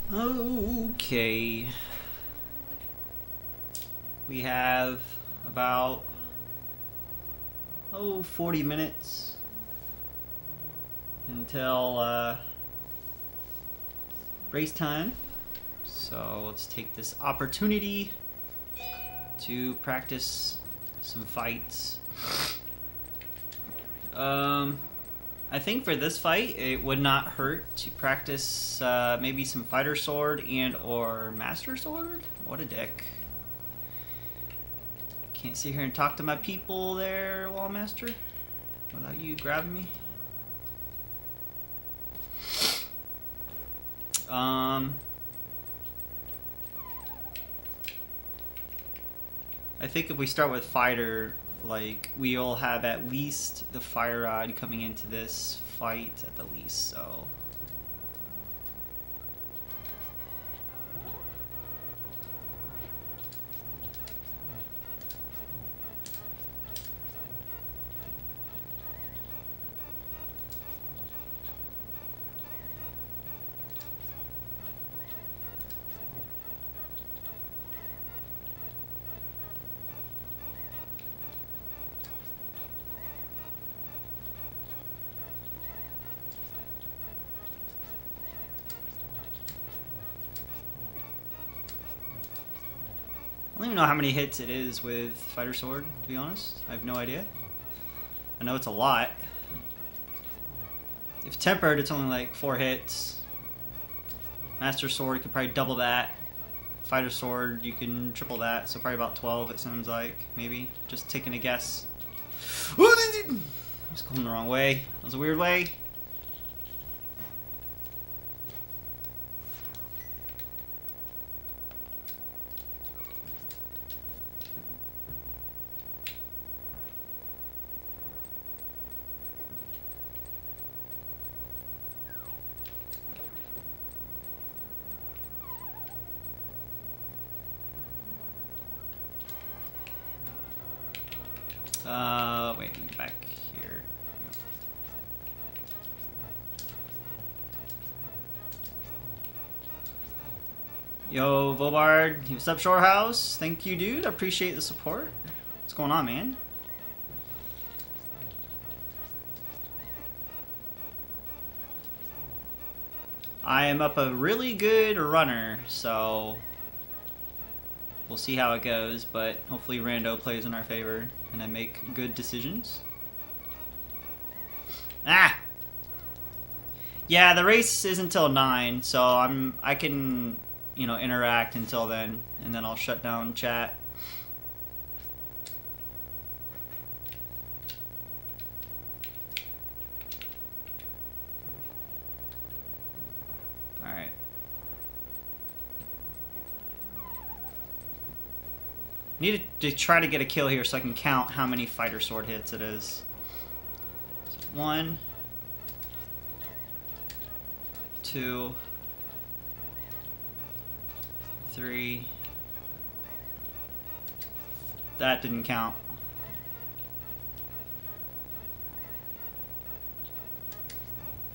Okay. We have about 40 minutes until race time. So let's take this opportunity to practice some fights. I think for this fight, it would not hurt to practice maybe some fighter sword and or master sword. What a dick. Can't sit here and talk to my people there, Wallmaster, without you grabbing me. I think if we start with fighter, like, we'll have at least the fire rod coming into this fight at the least, so. I don't even know how many hits it is with fighter sword, to be honest. I have no idea. I know it's a lot. If tempered, it's only like 4 hits. Master sword, you could probably double that. Fighter sword, you can triple that, so probably about 12 it sounds like, maybe. Just taking a guess. Just going the wrong way. That was a weird way. Wait, back here. Yo, Vobard, what's up, Shorehouse? Thank you, dude. I appreciate the support. What's going on, man? I am up a really good runner, so we'll see how it goes, but hopefully Rando plays in our favor and I make good decisions. Ah! Yeah, the race is until 9, so I can, you know, interact until then, and then I'll shut down chat. Alright. Need to try to get a kill here so I can count how many fighter sword hits it is. So 1, 2, 3. That didn't count.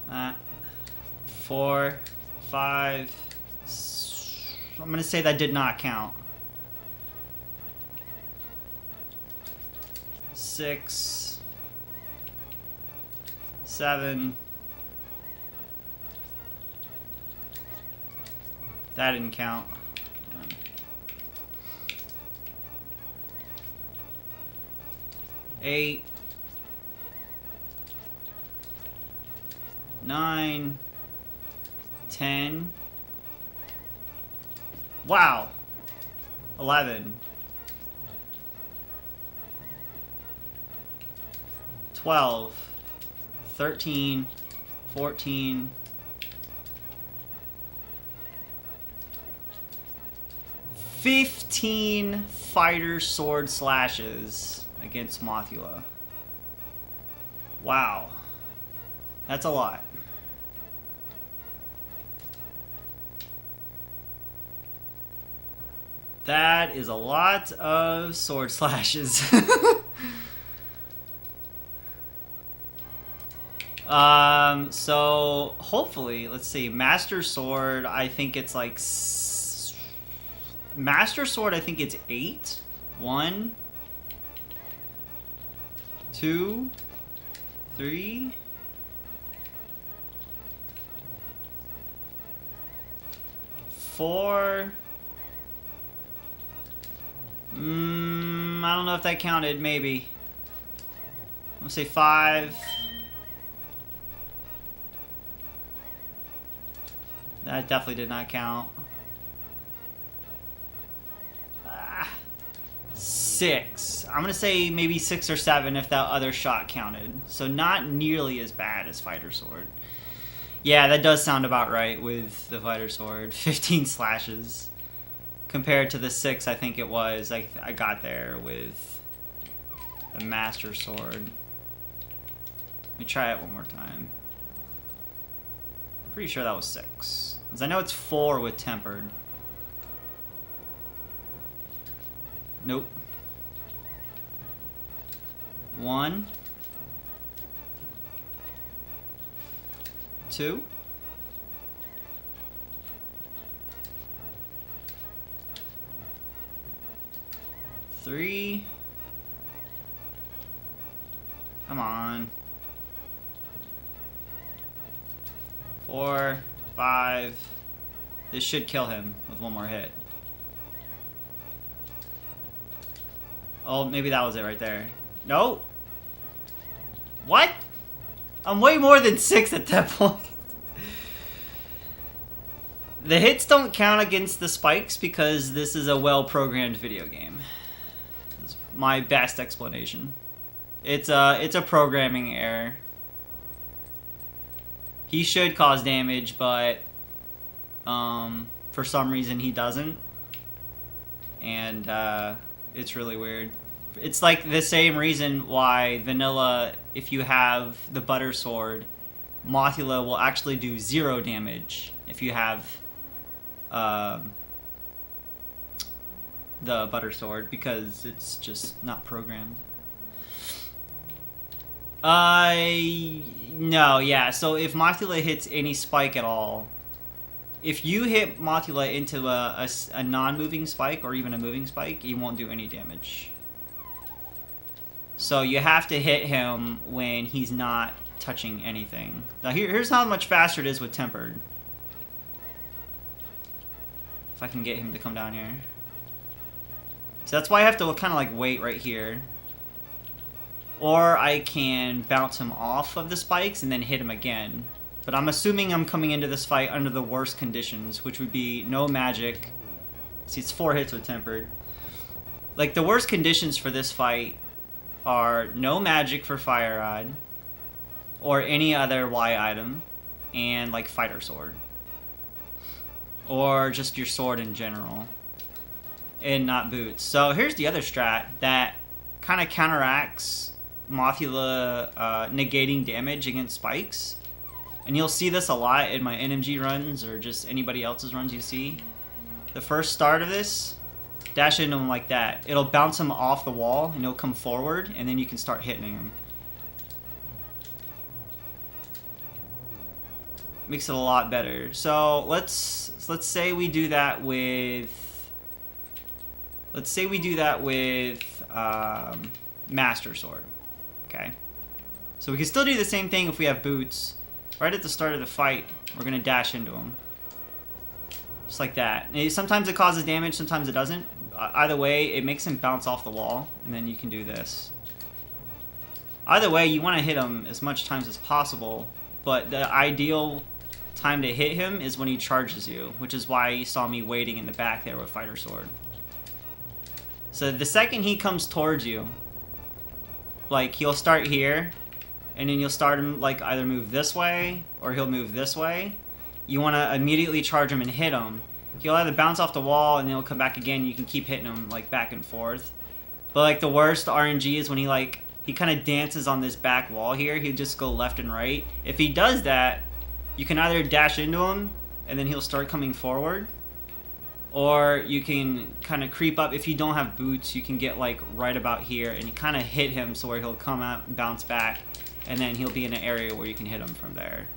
That. 4, 5. I'm gonna say that did not count. 6, 7. That didn't count. 8, 9, 10. Wow. 11. 12, 13, 14, 15 fighter sword slashes against Mothula. Wow. That's a lot. That is a lot of sword slashes. So hopefully, let's see. Master Sword, I think it's like Master Sword, I think it's 8. 1, 2, 3. 4. I don't know if that counted, maybe. I'm gonna say 5. That definitely did not count. 6. I'm gonna say maybe 6 or 7 if that other shot counted. So not nearly as bad as Fighter Sword. Yeah, that does sound about right with the Fighter Sword. 15 slashes. Compared to the 6 I think it was. I got there with the Master Sword. Let me try it one more time. I'm pretty sure that was 6. Because I know it's 4 with Tempered. Nope. 1. 2. 3. Come on. 4, 5. This should kill him with one more hit. Oh, maybe that was it right there. No. What? I'm way more than 6 at that point. The hits don't count against the spikes because this is a well-programmed video game. That's my best explanation. It's a programming error. He should cause damage, but for some reason he doesn't. And it's really weird. It's like the same reason why vanilla, if you have the butter sword, Mothula will actually do 0 damage if you have the butter sword, because it's just not programmed. No, yeah, so if Mothula hits any spike at all, if you hit Mothula into a non-moving spike or even a moving spike, he won't do any damage. So you have to hit him when he's not touching anything. Now here's how much faster it is with Tempered. If I can get him to come down here. So that's why I have to kind of like wait right here. Or I can bounce him off of the spikes and then hit him again. But I'm assuming I'm coming into this fight under the worst conditions, which would be no magic. See, it's 4 hits with Tempered. Like, the worst conditions for this fight are no magic for Fire Rod, or any other Y item, and, like, Fighter Sword. Or just your sword in general. And not boots. So here's the other strat that kind of counteracts Mothula negating damage against spikes. And you'll see this a lot in my NMG runs, or just anybody else's runs you see. The first start of this, dash into him like that. It'll bounce him off the wall, and he'll come forward, and then you can start hitting him. Makes it a lot better. So let's say we do that with... Let's say we do that with Master Sword. Okay? So we can still do the same thing if we have boots. Right at the start of the fight, we're going to dash into him. Just like that. And sometimes it causes damage, sometimes it doesn't. Either way, it makes him bounce off the wall, and then you can do this. Either way, you want to hit him as much times as possible, but the ideal time to hit him is when he charges you, which is why you saw me waiting in the back there with Fighter Sword. So the second he comes towards you, like, he'll start here, and then you'll start him, like, either move this way, or he'll move this way. You want to immediately charge him and hit him. He'll either bounce off the wall, and then he'll come back again. You can keep hitting him, like, back and forth. But, like, the worst RNG is when he, like, he kind of dances on this back wall here. He'll just go left and right. If he does that, you can either dash into him, and then he'll start coming forward. Or you can kind of creep up. If you don't have boots, you can get, like, right about here, and you kind of hit him so where he'll come out and bounce back. and then he'll be in an area where you can hit him from there.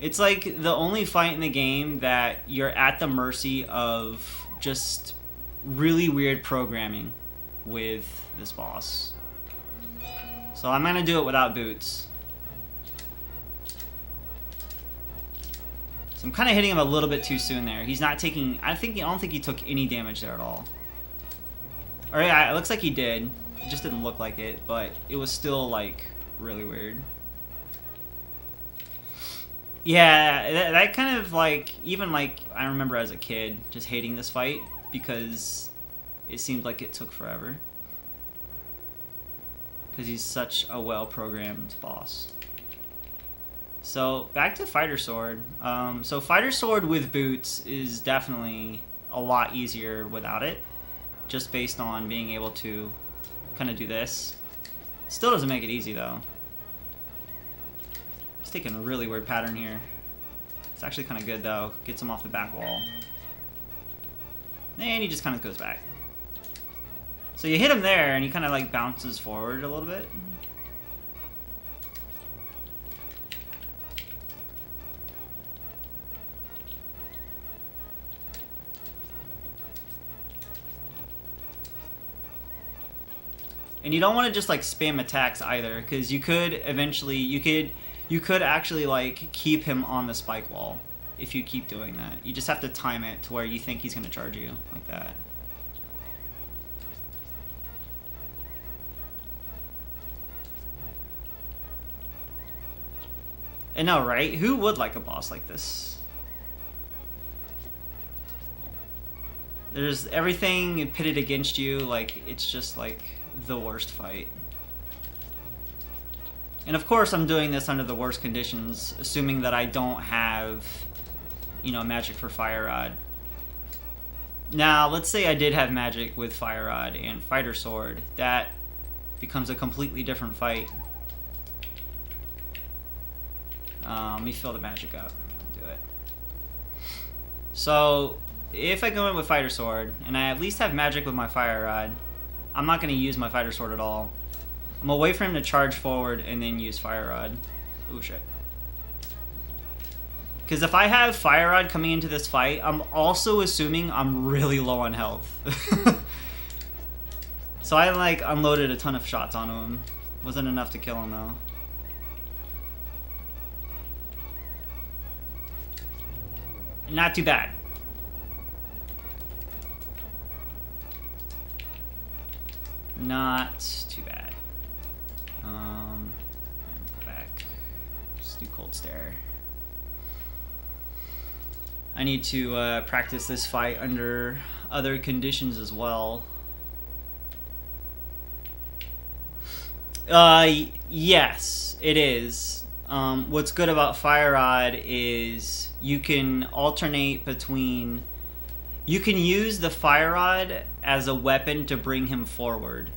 It's like the only fight in the game that you're at the mercy of just really weird programming with this boss. So I'm gonna do it without boots. So I'm kind of hitting him a little bit too soon there. He's not taking... I don't think he took any damage there at all. Or yeah, it looks like he did. It just didn't look like it, but it was still like really weird. Yeah, that kind of like, even like, I remember as a kid just hating this fight because it seemed like it took forever. Because he's such a well-programmed boss. So, back to Fighter Sword. So Fighter Sword with boots is definitely a lot easier without it. Just based on being able to kind of do this. Still doesn't make it easy though. He's taking a really weird pattern here. It's actually kind of good though. Gets him off the back wall. And he just kind of goes back. So you hit him there and he kind of like bounces forward a little bit. And you don't want to just like spam attacks either, because you could eventually, you could actually like keep him on the spike wall if you keep doing that. You just have to time it to where you think he's going to charge you like that. I know, right? Who would like a boss like this? There's everything pitted against you, like it's just like the worst fight. And of course I'm doing this under the worst conditions, assuming that I don't have, you know, magic for Fire Rod. Now, let's say I did have magic with Fire Rod and Fighter Sword. That becomes a completely different fight. Let me fill the magic up. Do it. So, if I go in with Fighter Sword, and I at least have magic with my Fire Rod, I'm not going to use my Fighter Sword at all. I'm going to wait for him to charge forward and then use Fire Rod. Ooh, shit. Because if I have Fire Rod coming into this fight, I'm also assuming I'm really low on health. So I, like, unloaded a ton of shots onto him. Wasn't enough to kill him, though. Not too bad. Not too bad. Go back. Just do Cold Stare. I need to practice this fight under other conditions as well. Yes, it is. What's good about Fire Rod is you can alternate between... You can use the Fire Rod as a weapon to bring him forward.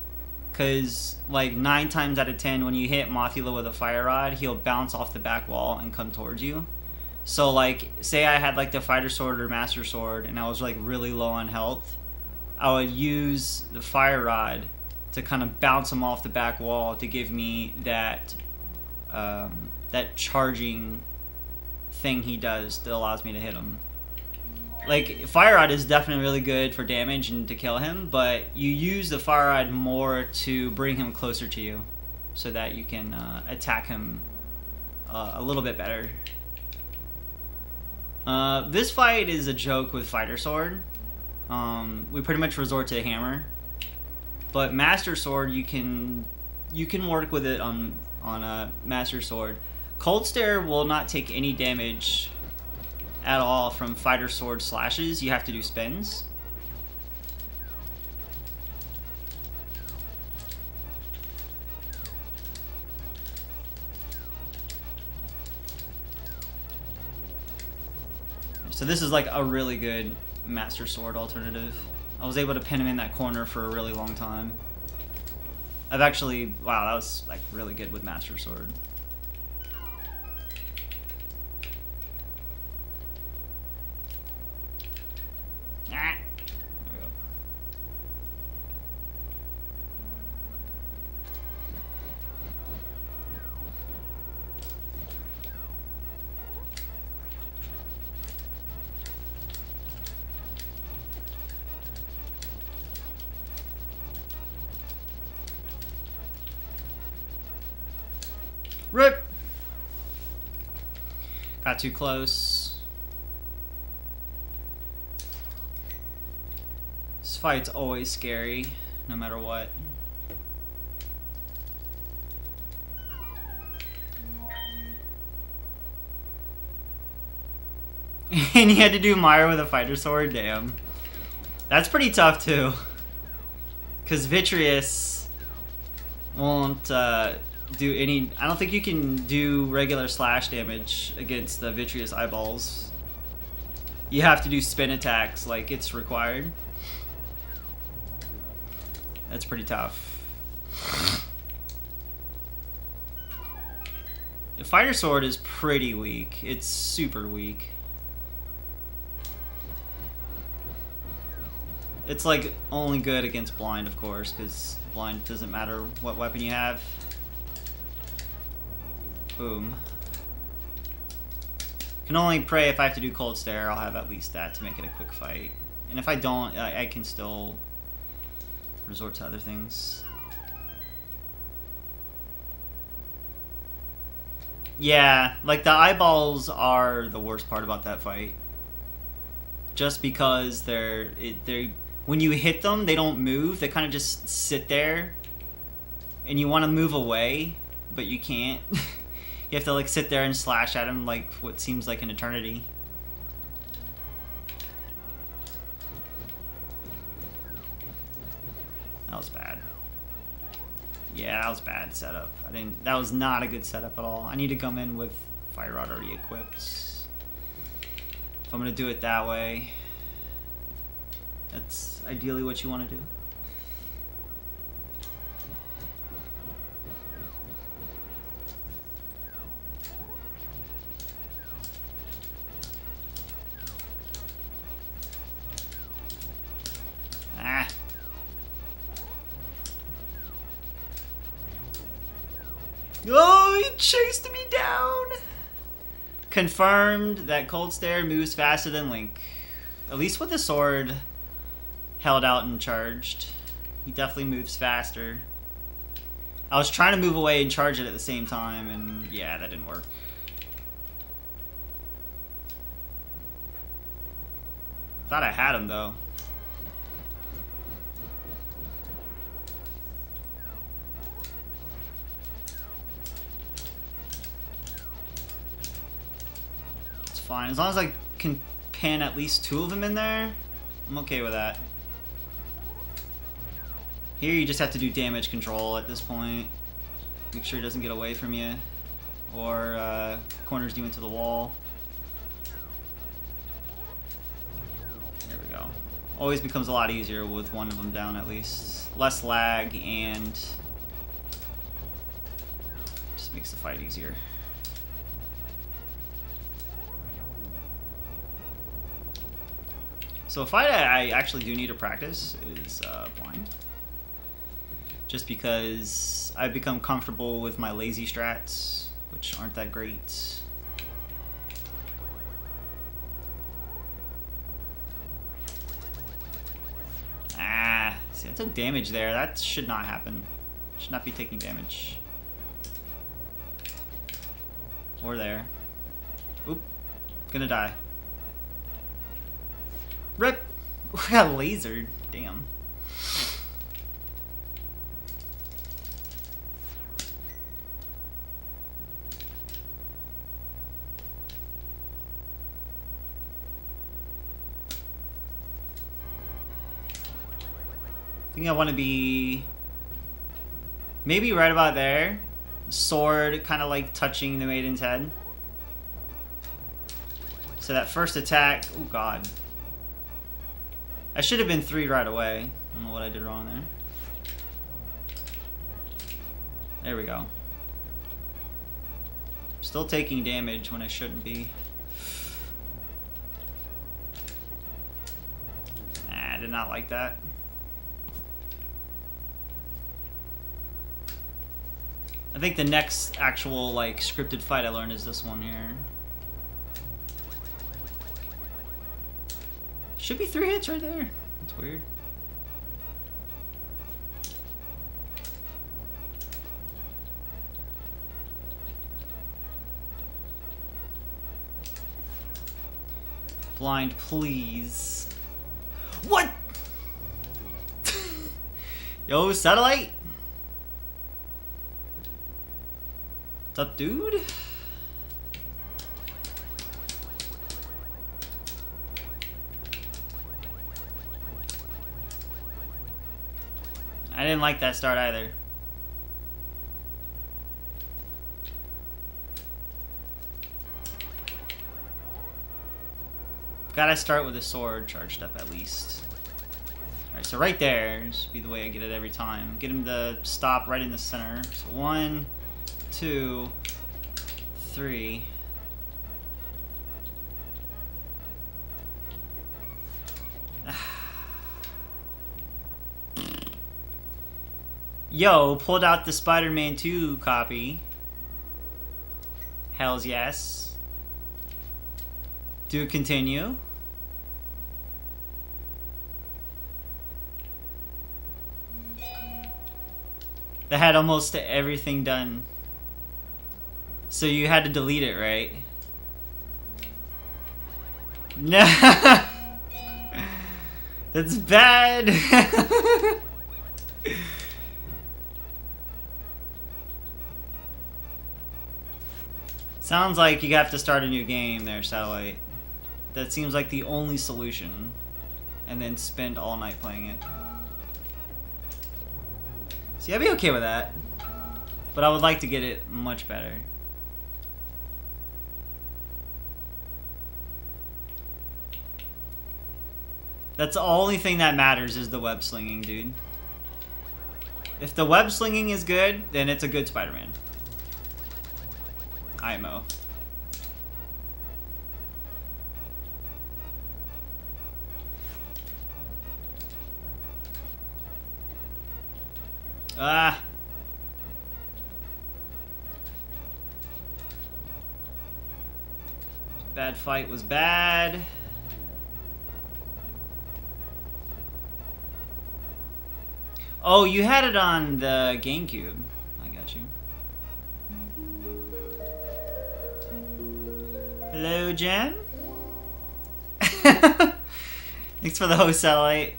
Because, like, 9 times out of 10, when you hit Mothula with a Fire Rod, he'll bounce off the back wall and come towards you. So, like, say I had, like, the Fighter Sword or Master Sword, and I was, like, really low on health, I would use the Fire Rod to kind of bounce him off the back wall to give me that, that charging thing he does that allows me to hit him. Like, Fire Rod is definitely really good for damage and to kill him, but you use the Fire Rod more to bring him closer to you so that you can attack him a little bit better. This fight is a joke with Fighter Sword. We pretty much resort to the hammer. But Master Sword, you can work with it on a Master Sword. Cold Stare will not take any damage at all from Fighter Sword slashes. You have to do spins. So this is like a really good Master Sword alternative. I was able to pin him in that corner for a really long time. I've actually, wow, that was like really good with Master Sword. There we go. Rip! Got too close. This fight's always scary, no matter what. And you had to do Myra with a fighter sword? Damn. That's pretty tough, too. Because Vitreous won't do any... I don't think you can do regular slash damage against the Vitreous eyeballs. You have to do spin attacks like it's required. That's pretty tough. The fighter sword is pretty weak. It's super weak. It's like only good against blind, of course, because blind doesn't matter what weapon you have. Boom. Can only pray if I have to do cold stare, I'll have at least that to make it a quick fight. And if I don't, I can still resort to other things. Yeah, like the eyeballs are the worst part about that fight. Just because they're when you hit them, they don't move. They kind of just sit there, and you want to move away, but you can't. You have to like sit there and slash at them like what seems like an eternity. That was bad. Yeah, that was bad setup. That was not a good setup at all. I need to come in with Fire Rod already equipped. If I'm gonna do it that way, that's ideally what you want to do. Ah. Oh, he chased me down! Confirmed that Cold Stare moves faster than Link. At least with the sword held out and charged. He definitely moves faster. I was trying to move away and charge it at the same time, and yeah, that didn't work. Thought I had him, though. It's fine. As long as I can pin at least 2 of them in there, I'm okay with that. Here you just have to do damage control at this point. Make sure he doesn't get away from you. Or corners you into the wall. There we go. Always becomes a lot easier with one of them down at least. Less lag and just makes the fight easier. So a fight I actually do need to practice is blind. Just because I've become comfortable with my lazy strats, which aren't that great. Ah, see, I took damage there. That should not happen. Should not be taking damage. Or there. Oop, gonna die. Rip! I got lasered. Damn. I think I want to be maybe right about there. Sword kind of like touching the maiden's head. So that first attack, oh god. I should have been 3 right away. I don't know what I did wrong there. There we go. Still taking damage when I shouldn't be. Nah, I did not like that. I think the next actual like scripted fight I learned is this one here. Should be 3 hits right there. That's weird. Blind, please. What? Yo, satellite. What's up, dude? I didn't like that start either. Gotta start with a sword charged up at least. Alright, so right there should be the way I get it every time. Get him to stop right in the center. So 1, 2, 3. Yo, pulled out the Spider-Man 2 copy. Hells yes. Do continue. That had almost everything done. So you had to delete it, right? No. That's bad. Sounds like you have to start a new game there, Satellite. That seems like the only solution. And then spend all night playing it. See, I'd be okay with that. But I would like to get it much better. That's the only thing that matters is the web slinging, dude. If the web slinging is good, then it's a good Spider-Man. IMO. Ah. Bad fight was bad. Oh, you had it on the GameCube. I got you. Hello, Jen. Thanks for the host, Satellite.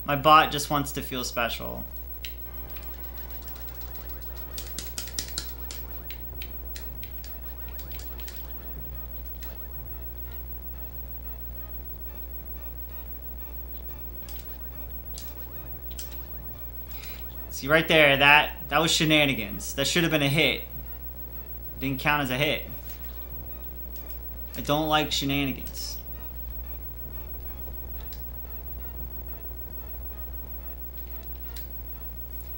My bot just wants to feel special. See right there, that was shenanigans. That should have been a hit. Didn't count as a hit. I don't like shenanigans.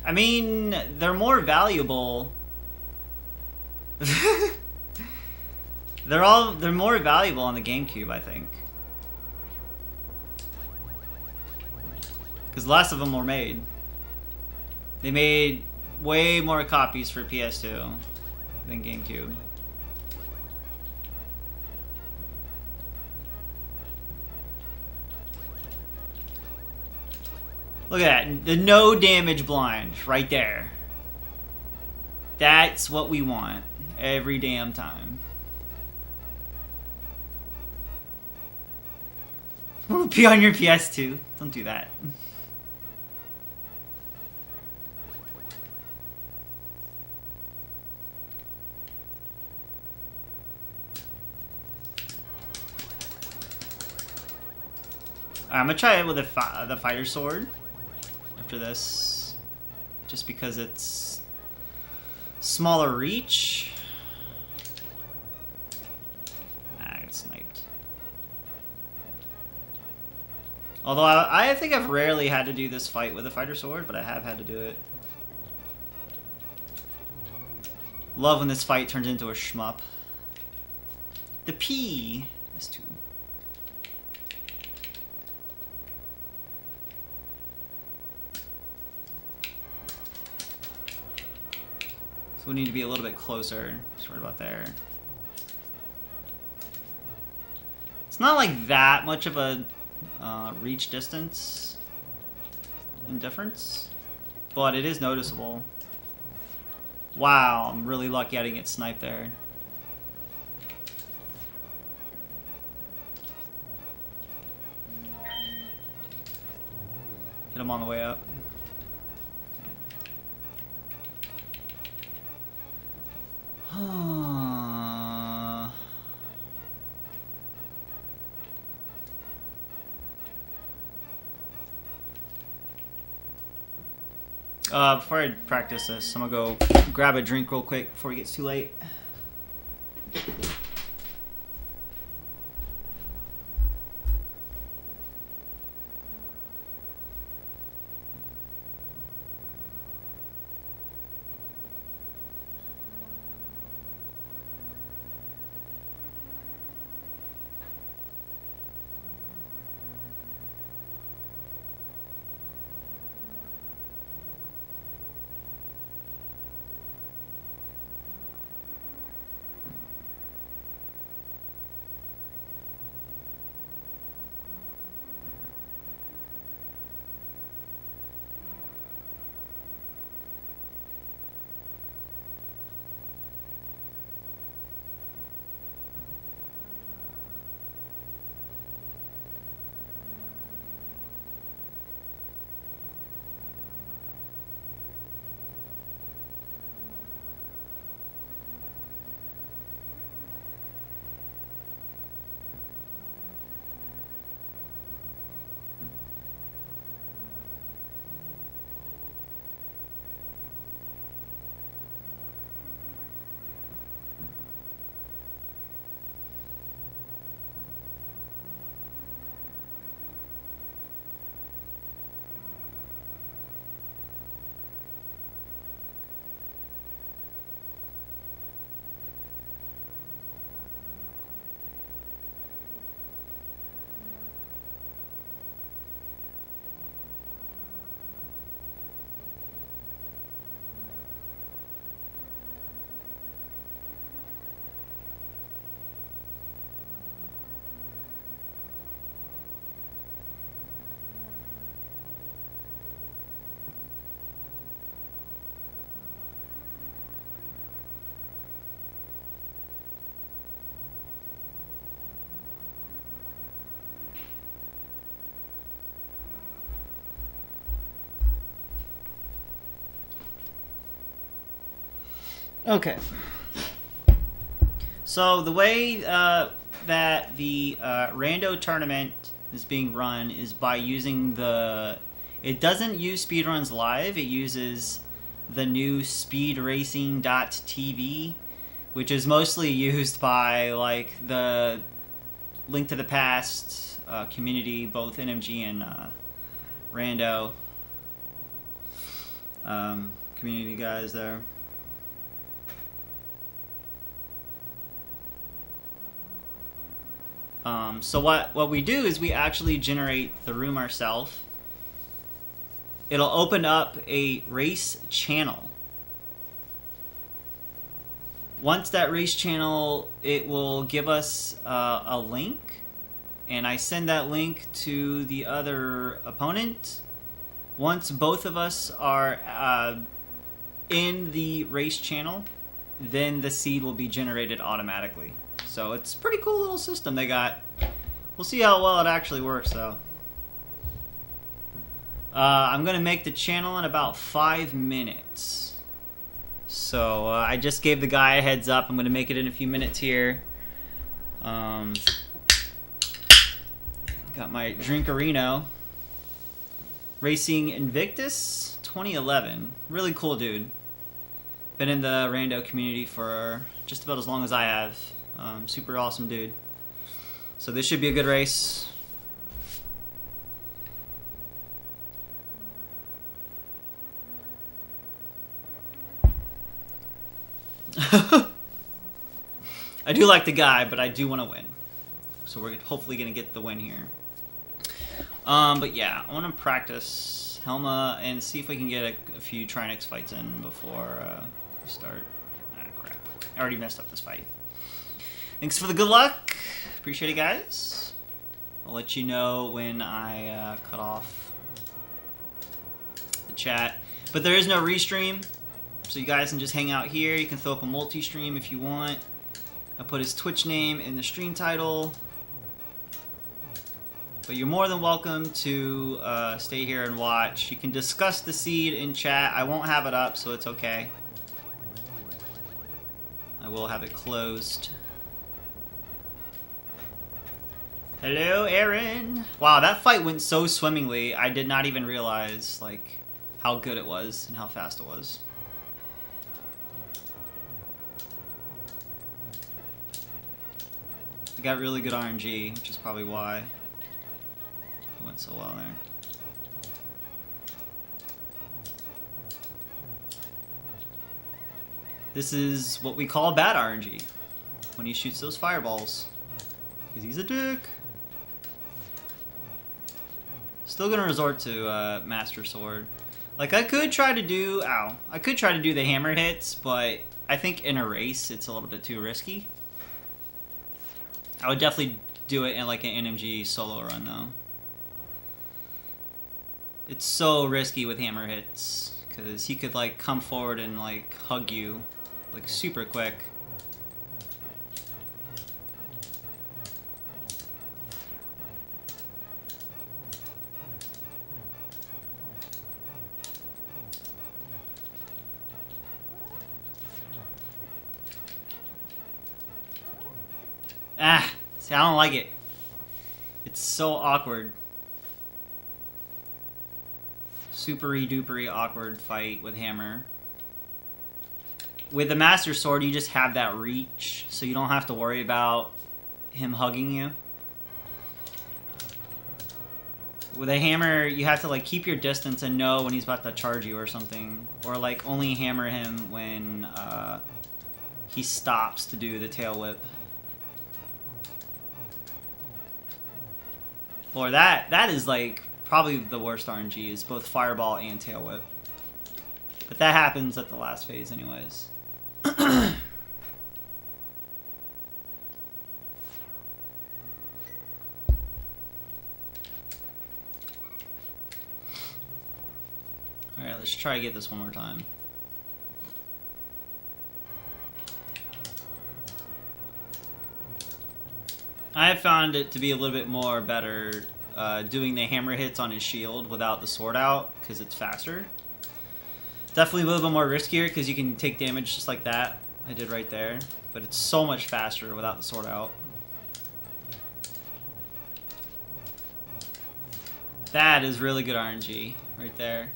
I mean, they're more valuable. They're more valuable on the GameCube, I think. Because less of them were made. They made way more copies for PS2 than GameCube. Look at that. The no damage blind right there. That's what we want every damn time. Be on your PS2. Don't do that. I'm gonna try it with the fighter sword after this, just because it's smaller reach. I got sniped. Although I think I've rarely had to do this fight with a fighter sword, but I have had to do it. Love when this fight turns into a shmup. The P. That's two. So we need to be a little bit closer. Just right about there. It's not like that much of a reach distance and difference, but it is noticeable. Wow, I'm really lucky I didn't get sniped there. Hit him on the way up. Before I practice this, I'm gonna go grab a drink real quick before it gets too late. Okay. So the way that the Rando tournament is being run is by using the... It doesn't use Speedruns Live. It uses the new speedracing.tv, which is mostly used by like the Link to the Past community, both NMG and Rando community guys there. So what we do is we actually generate the room ourselves. It'll open up a race channel. Once that race channel, it will give us a link, and I send that link to the other opponent. Once both of us are in the race channel, then the seed will be generated automatically. So it's a pretty cool little system they got. We'll see how well it actually works, though. I'm going to make the channel in about 5 minutes. So I just gave the guy a heads up. I'm going to make it in a few minutes here. Got my Drinkerino. Racing Invictus 2011. Really cool dude. Been in the Rando community for just about as long as I have. Super awesome dude. So this should be a good race. I do like the guy, but I do want to win. So we're hopefully going to get the win here. But yeah, I want to practice Helma and see if we can get a few Trinex fights in before we start. Ah, crap. I already messed up this fight. Thanks for the good luck. Appreciate it, guys. I'll let you know when I cut off the chat. But there is no restream, so you guys can just hang out here. You can throw up a multi-stream if you want. I put his Twitch name in the stream title. But you're more than welcome to stay here and watch. You can discuss the seed in chat. I won't have it up, so it's okay. I will have it closed. Hello, Aaron. Wow, that fight went so swimmingly. I did not even realize like how good it was and how fast it was. I got really good RNG, which is probably why it went so well there. This is what we call bad RNG when he shoots those fireballs. Because he's a dick. Still gonna resort to Master Sword. Like I could try to do, I could try to do the hammer hits, but I think in a race it's a little bit too risky. I would definitely do it in like an NMG solo run though. It's so risky with hammer hits because he could like come forward and like hug you like super quick. Ah, see, I don't like it. It's so awkward. Supery dupery awkward fight with hammer. With the Master Sword, you just have that reach, so you don't have to worry about him hugging you. With a hammer, you have to like keep your distance and know when he's about to charge you or something, or like only hammer him when he stops to do the tail whip. Or that is like probably the worst RNG is both fireball and tail whip. But that happens at the last phase anyways. Alright, let's try to get this one more time. I have found it to be a little bit more better doing the hammer hits on his shield without the sword out, because it's faster. Definitely a little bit more riskier, because you can take damage just like that. I did right there. But it's so much faster without the sword out. That is really good RNG right there.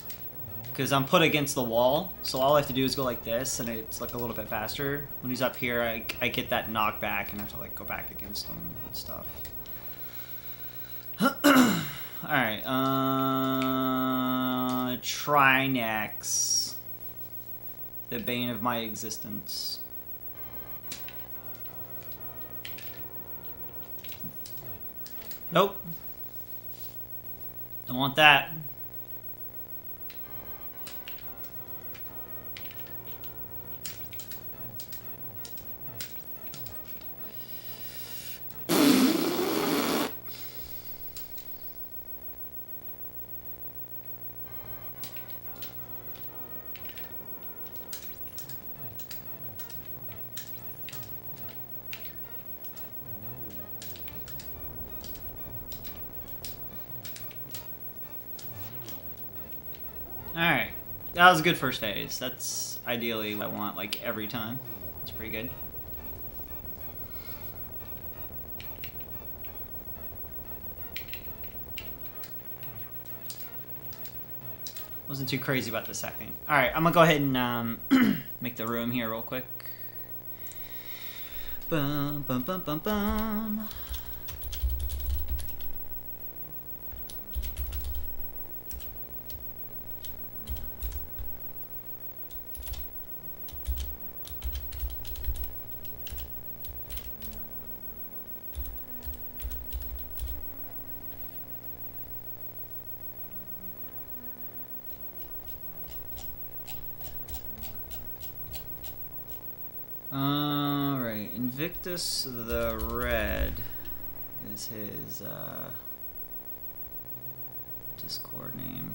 Because I'm put against the wall, so all I have to do is go like this, and it's like a little bit faster. When he's up here, I get that knockback and have to like go back against him and stuff. Alright, Trinex. The bane of my existence. Nope. Don't want that. Alright, that was a good first phase. That's ideally what I want, like, every time. It's pretty good. Wasn't too crazy about the second. Alright, I'm gonna go ahead and make the room here real quick. Bum, bum, bum, bum, bum. Alright, Invictus the Red is his Discord name.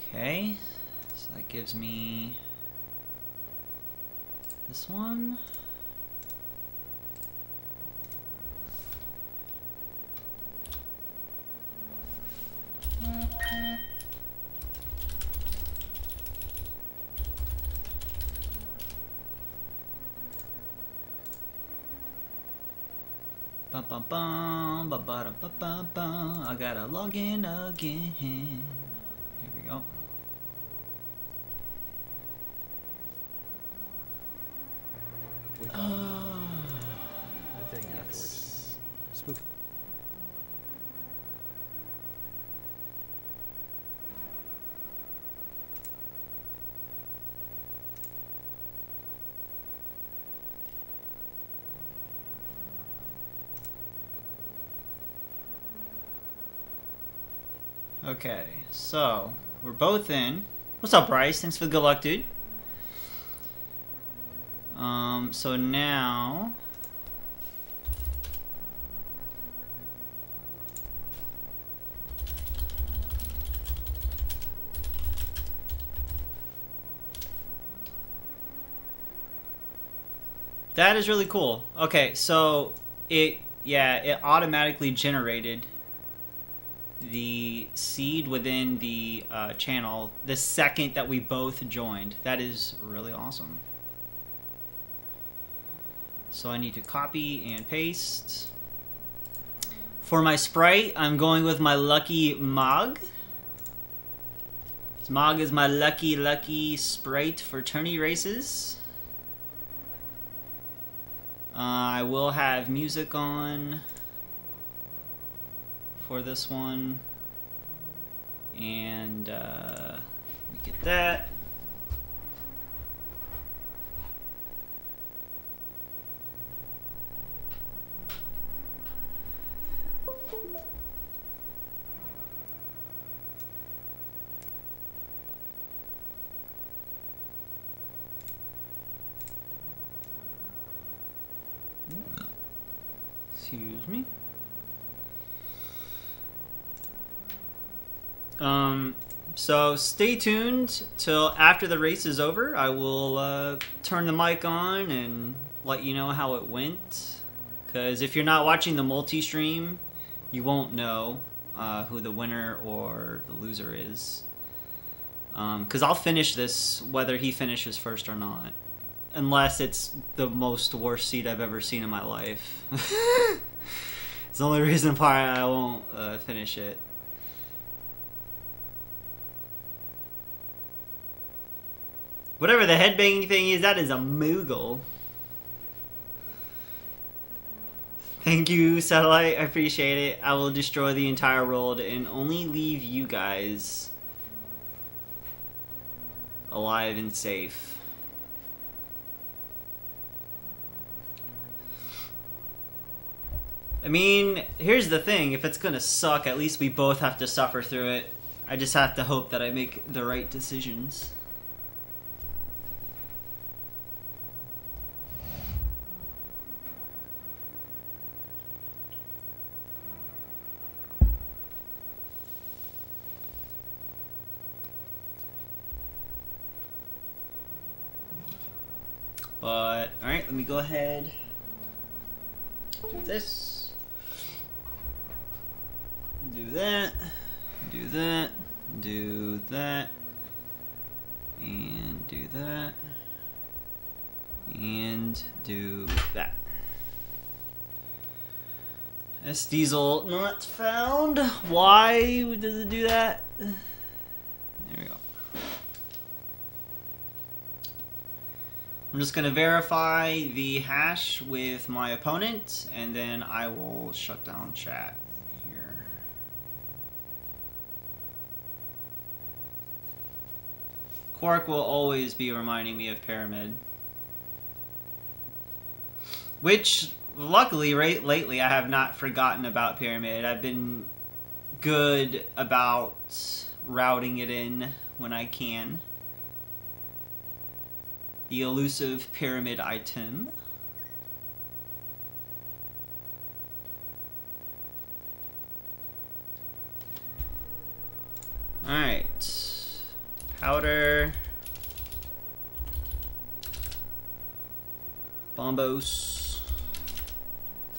Okay, so that gives me this one. I gotta log in again. Here we go. The thing afterwards. Spooky. Okay, so we're both in. What's up, Bryce? Thanks for the good luck, dude. So now that is really cool. Okay, so it automatically generated the seed within the channel the second that we both joined. That is really awesome. So I need to copy and paste. For my sprite, I'm going with my lucky Mog. Mog is my lucky sprite for tourney races. I will have music on for this one, and let me get that. Excuse me. So stay tuned till after the race is over. I will turn the mic on and let you know how it went. Because if you're not watching the multi-stream, you won't know who the winner or the loser is. Because I'll finish this whether he finishes first or not. Unless it's the most worst seed I've ever seen in my life. It's the only reason why I won't finish it. Whatever the headbanging thing is, that is a Moogle. Thank you, Satellite. I appreciate it. I will destroy the entire world and only leave you guys alive and safe. I mean, here's the thing. If it's gonna suck, at least we both have to suffer through it. I just have to hope that I make the right decisions. But, alright, let me go ahead. Do this. Do that. Do that. Do that. And do that. And do that. S Diesel not found. Why does it do that? There we go. I'm just going to verify the hash with my opponent, and then I will shut down chat here. Quark will always be reminding me of Pyramid. Which, luckily, right lately, I have not forgotten about Pyramid. I've been good about routing it in when I can. The elusive pyramid item. Alright. Powder. Bombos.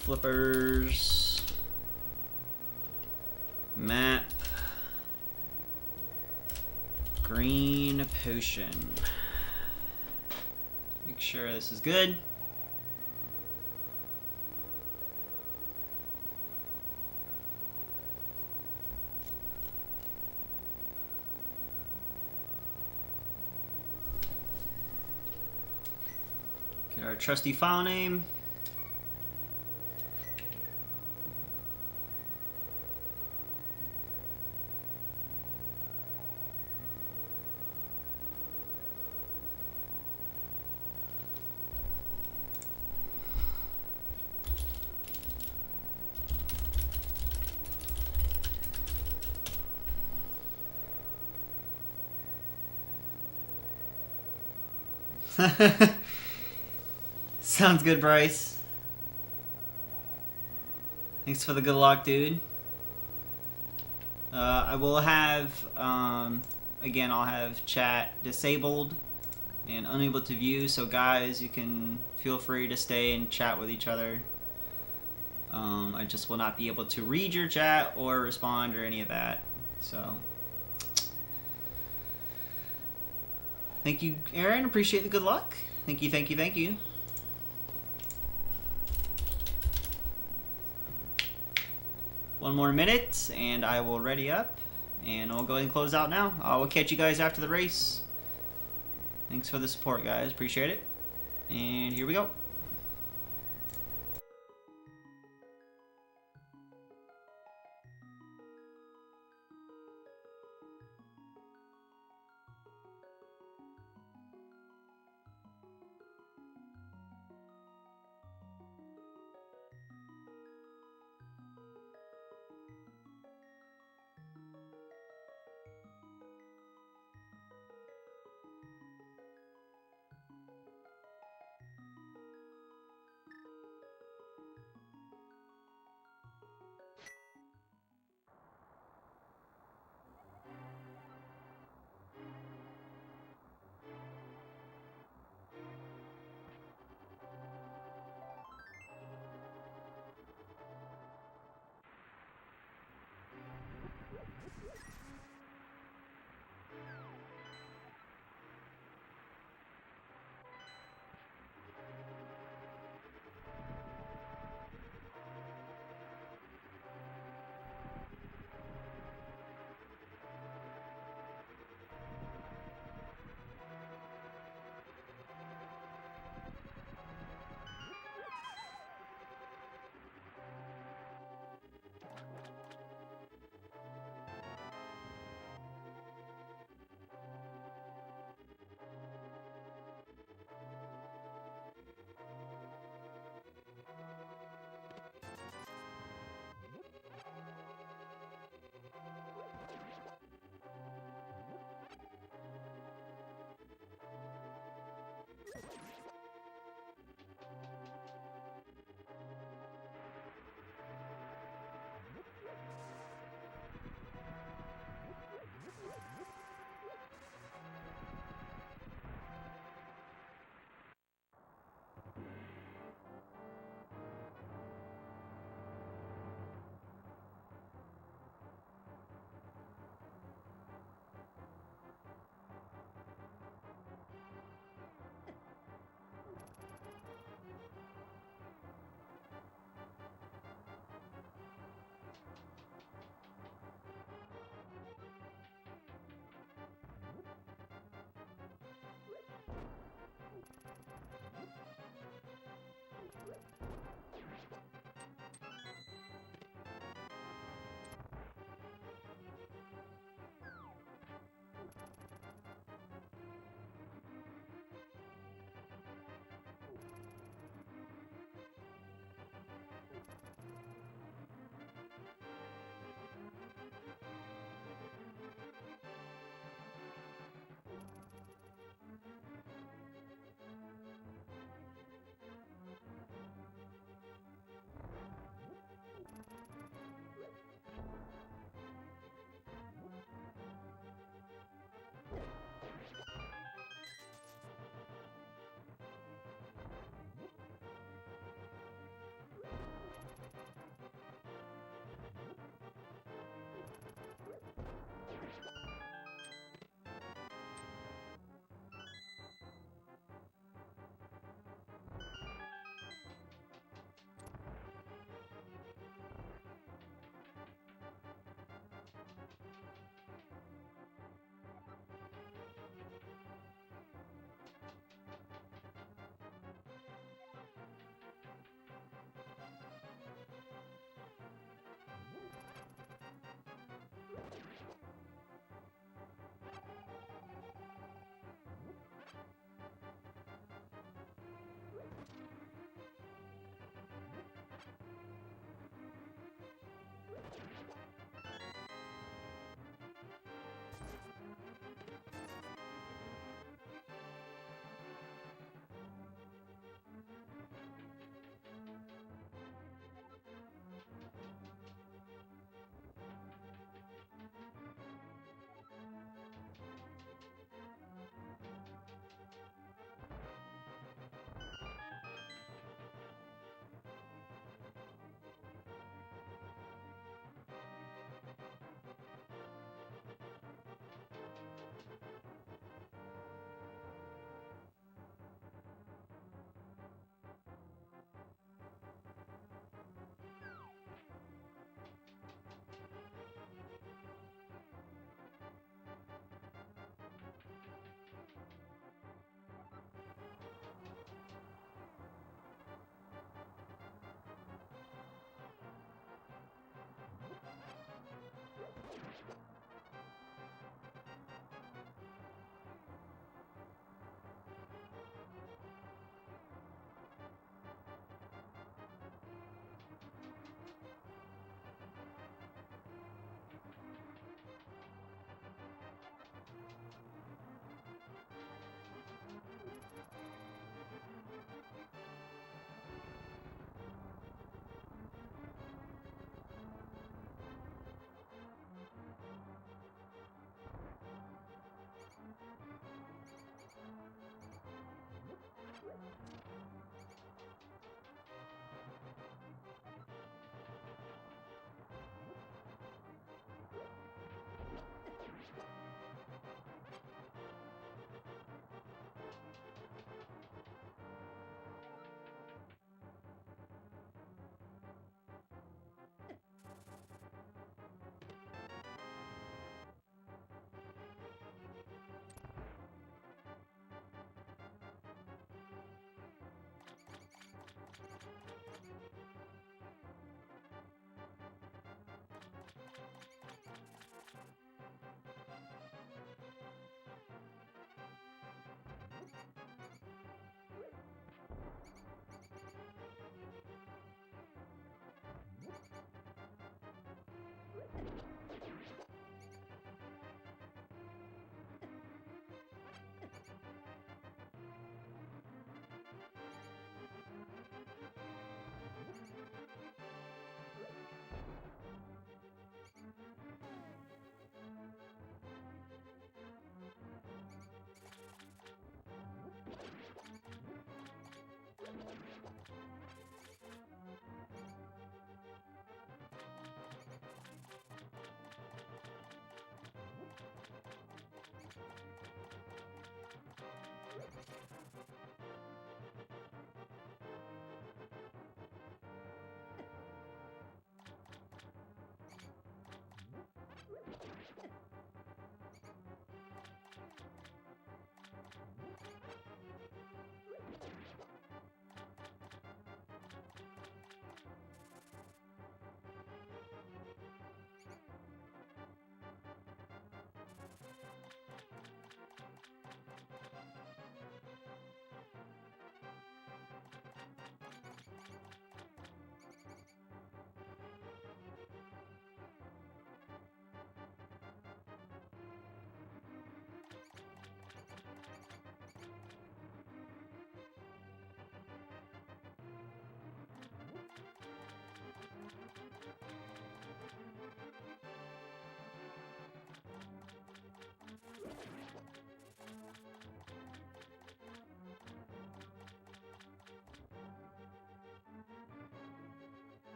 Flippers. Map. Green potion. Make sure this is good. our trusty file name. Sounds good, Bryce. Thanks for the good luck, dude. I will have, again, I'll have chat disabled and unable to view, so guys, you can feel free to stay and chat with each other. I just will not be able to read your chat or respond or any of that, so. Thank you, Aaron. Appreciate the good luck. Thank you, thank you, thank you. One more minute, and I will ready up, and I'll go ahead and close out now. I will catch you guys after the race. Thanks for the support, guys. Appreciate it. And here we go.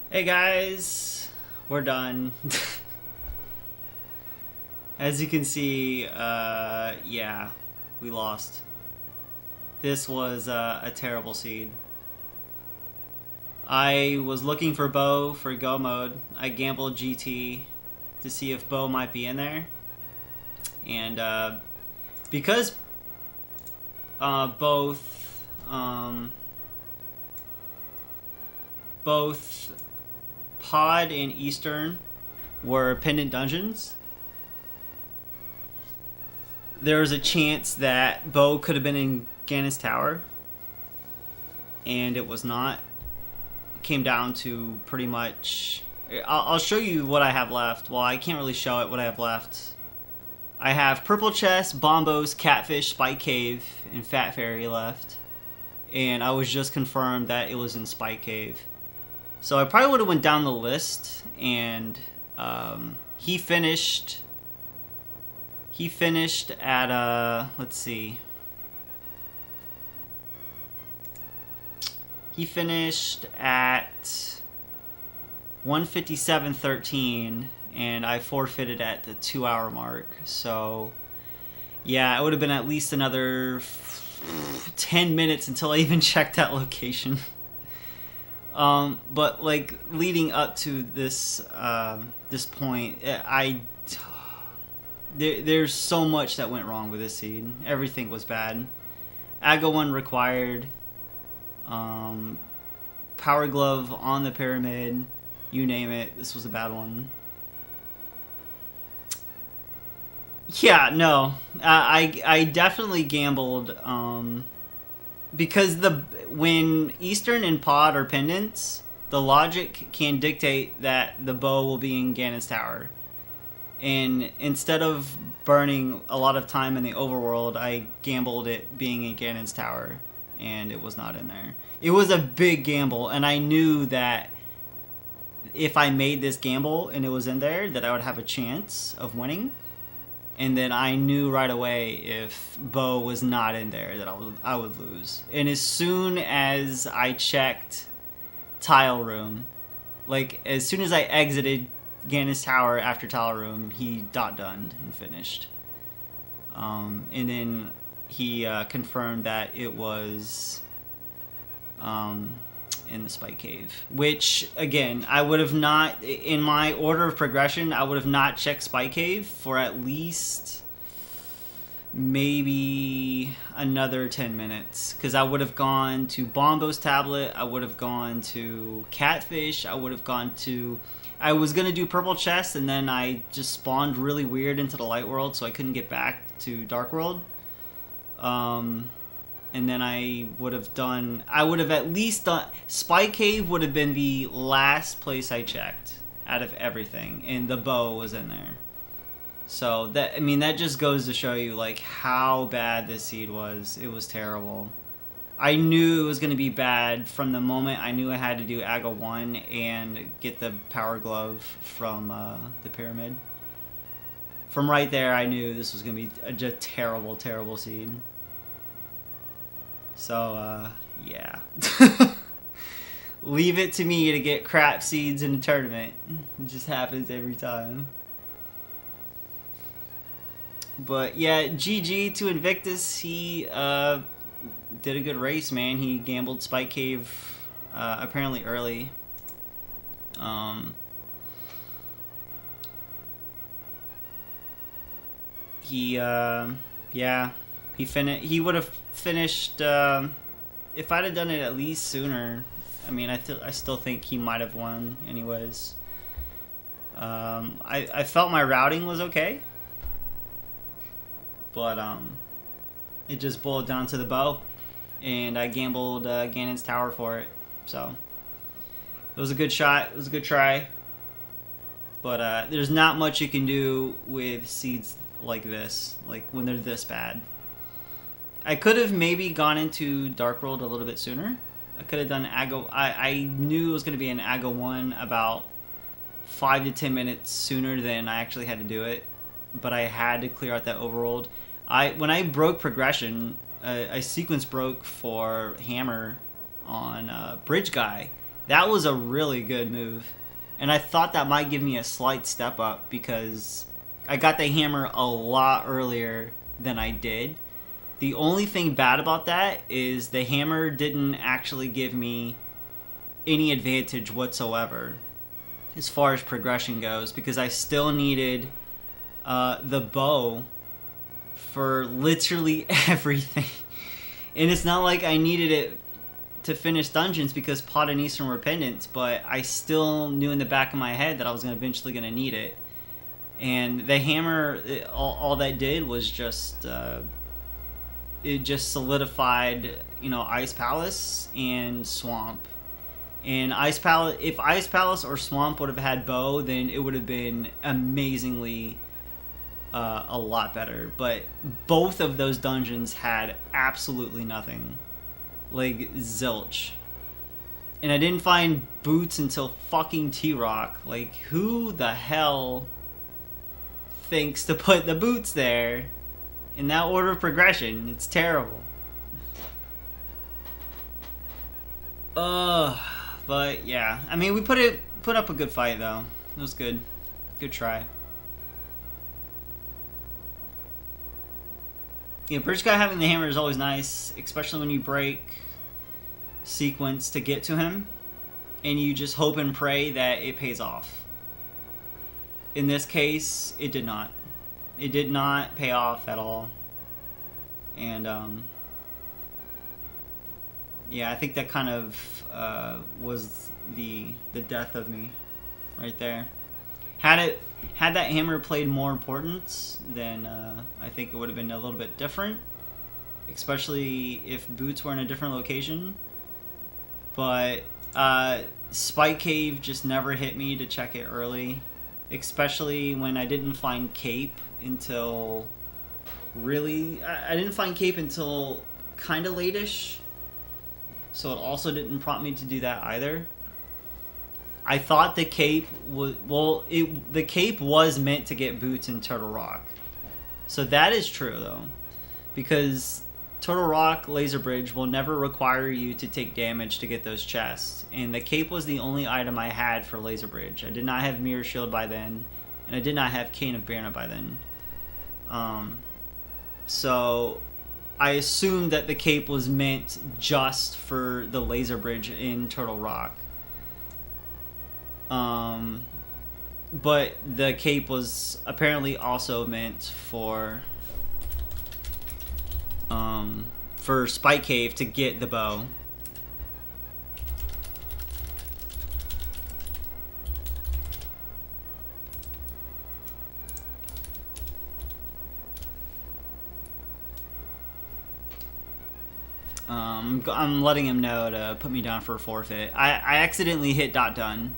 Hey guys, we're done. As you can see, yeah, we lost. This was a terrible seed. I was looking for Bo for go mode. I gambled GT to see if Bo might be in there. And because both Pod and Eastern were pendant dungeons, there was a chance that Bo could have been in Gannis Tower, and it was not. It came down to pretty much... I'll show you what I have left. Well, I can't really show it what I have left. I have Purple Chest, Bombos, Catfish, Spike Cave, and Fat Fairy left. And I was just confirmed that it was in Spike Cave. So I probably would have went down the list, and he finished at, let's see. He finished at 157.13, and I forfeited at the 2-hour mark. So, yeah, it would have been at least another 10 minutes until I even checked that location. But like leading up to this this point, there's so much that went wrong with this seed. Everything was bad. Aga 1 required. Power Glove on the pyramid. You name it. This was a bad one. Yeah, no. I definitely gambled. Because when Eastern and Pod are pendants, the logic can dictate that the Bow will be in Gannis Tower. And instead of burning a lot of time in the overworld, I gambled it being in Gannis Tower, and it was not in there. It was a big gamble, and I knew that if I made this gamble and it was in there, that I would have a chance of winning. And then I knew right away if Bo was not in there that I would lose. And as soon as I checked Tile Room, like as soon as I exited Gannis Tower after Tile Room, he dot-dunned and finished. And then he confirmed that it was in the Spike Cave. Which, again, I would have not, in my order of progression, I would have not checked Spike Cave for at least maybe another 10 minutes. Because I would have gone to Bombo's Tablet, I would have gone to Catfish, I would have gone to... I was going to do Purple Chest, and then I just spawned really weird into the Light World, so I couldn't get back to Dark World. And then I would have at least done... Spike Cave would have been the last place I checked out of everything, and the Bow was in there. So, that just goes to show you, like, how bad this seed was. It was terrible. I knew it was going to be bad from the moment I knew I had to do Aga 1 and get the Power Glove from the Pyramid. From right there, I knew this was going to be a terrible, terrible seed. So, yeah. Leave it to me to get crap seeds in a tournament. It just happens every time. But, yeah, GG to Invictus. He, did a good race, man. He gambled Spike Cave apparently early. Yeah, he would have finished if I'd have done it at least sooner. I mean, I still think he might have won anyways. I felt my routing was okay, but it just boiled down to the Bow. And I gambled Gannis Tower for it. So, it was a good shot. It was a good try. But there's not much you can do with seeds like this. Like, when they're this bad. I could have maybe gone into Dark World a little bit sooner. I could have done Aga... I knew it was going to be an Aga 1 about 5 to 10 minutes sooner than I actually had to do it. But I had to clear out that overworld. When I broke progression... I sequence broke for Hammer on Bridge Guy, That was a really good move. And I thought that might give me a slight step up because I got the hammer a lot earlier than I did. The only thing bad about that is the hammer didn't actually give me any advantage whatsoever as far as progression goes, because I still needed the bow for literally everything. And it's not like I needed it to finish dungeons because Pot and Eastern Repentance, but I still knew in the back of my head that I was eventually going to need it. And the hammer, all that did was just it just solidified, you know, Ice Palace and Swamp. And Ice Palace, if Ice Palace or Swamp would have had bow, then it would have been amazingly a lot better. But both of those dungeons had absolutely nothing. Like, zilch. And I didn't find boots until fucking T-Rock. Like, who the hell thinks to put the boots there in that order of progression? It's terrible. But yeah, I mean, we put up a good fight though. It was good. Good try. Yeah, Bridge Guy having the hammer is always nice, especially when you break sequence to get to him, and you just hope and pray that it pays off. In this case, it did not. It did not pay off at all. And yeah, I think that kind of was the death of me right there. Had that hammer played more importance, then I think it would have been a little bit different, especially if boots were in a different location. But Spike Cave just never hit me to check it early, especially when I didn't find Cape until really... I didn't find Cape until kind of late-ish, so it also didn't prompt me to do that either. I thought the Cape was... Well, the Cape was meant to get boots in Turtle Rock. So that is true, though. Because Turtle Rock Laser Bridge will never require you to take damage to get those chests. And the Cape was the only item I had for Laser Bridge. I did not have Mirror Shield by then. And I did not have Cane of Berna by then. So I assumed that the Cape was meant just for the Laser Bridge in Turtle Rock. But the Cape was apparently also meant for Spike Cave to get the bow. I'm letting him know to put me down for a forfeit. I accidentally hit .done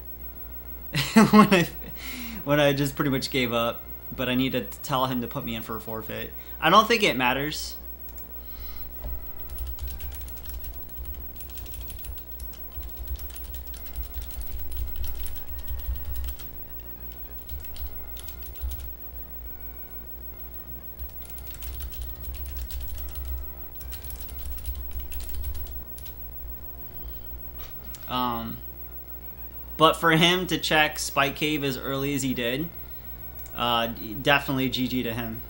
when I just pretty much gave up, but I need to tell him to put me in for a forfeit. I don't think it matters. But for him to check Spike Cave as early as he did, definitely GG to him.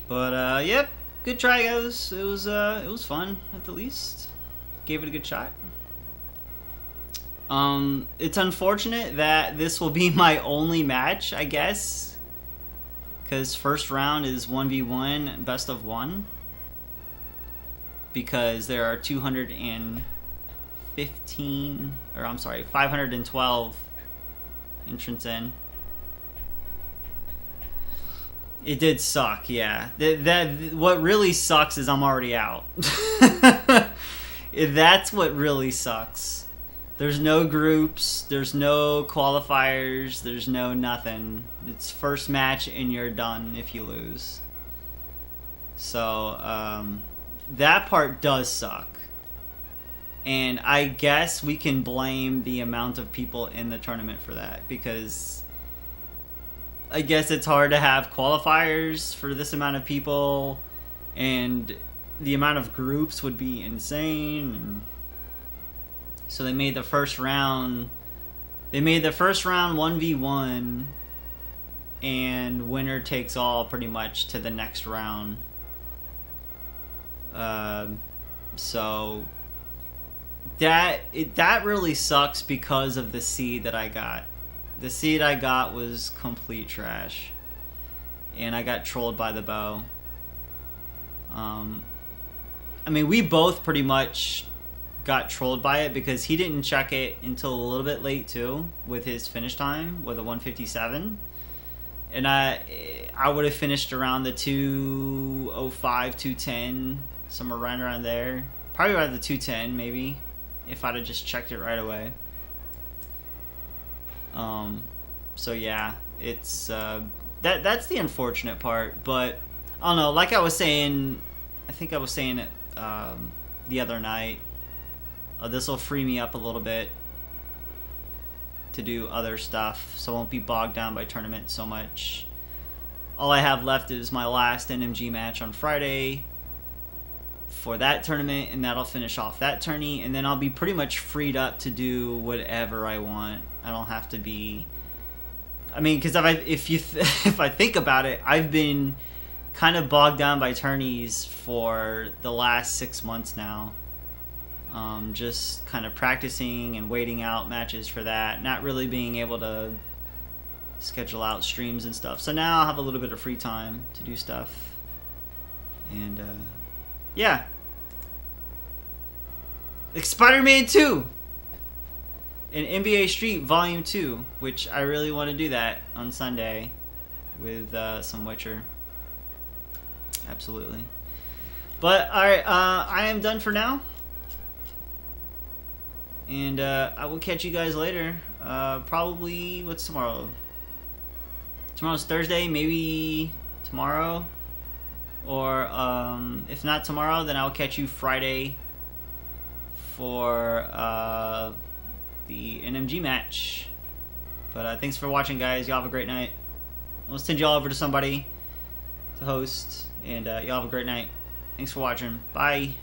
But yep, good try, guys. It was fun at the least. Gave it a good shot. It's unfortunate that this will be my only match, I guess, because first round is 1v1 best of 1. because there are 512 entrants in. It did suck, yeah. What really sucks is I'm already out. That's what really sucks. There's no groups, there's no qualifiers, there's no nothing. It's first match and you're done if you lose. So, that part does suck. And I guess we can blame the amount of people in the tournament for that, because I guess it's hard to have qualifiers for this amount of people, and the amount of groups would be insane. So they made the first round 1v1, and winner takes all pretty much to the next round. So that really sucks because of the seed that I got. The seed I got was complete trash, and I got trolled by the bow. I mean, we both pretty much got trolled by it because he didn't check it until a little bit late too with his finish time with a 157, and I would have finished around the 205, 210, somewhere right around there, probably around the 210 maybe, if I'd have just checked it right away. So yeah, it's that's the unfortunate part, but I don't know, like I was saying, I think I was saying it the other night, this will free me up a little bit to do other stuff, so I won't be bogged down by tournaments so much. All I have left is my last NMG match on Friday for that tournament, and that'll finish off that tourney, and then I'll be pretty much freed up to do whatever I want. I don't have to be, I mean, because if I think about it, I've been kind of bogged down by tourneys for the last 6 months now. Just kind of practicing and waiting out matches for that, not really being able to schedule out streams and stuff. So now I'll have a little bit of free time to do stuff, and yeah. Like Spider-Man 2 and NBA Street Volume 2, which I really want to do that on Sunday with some Witcher. Absolutely. But alright, I am done for now. And I will catch you guys later. Probably, what's tomorrow? Tomorrow's Thursday, maybe tomorrow. Or if not tomorrow, then I'll catch you Friday for the NMG match. But thanks for watching, guys. Y'all have a great night. I'll send y'all over to somebody to host, and y'all have a great night. Thanks for watching. Bye.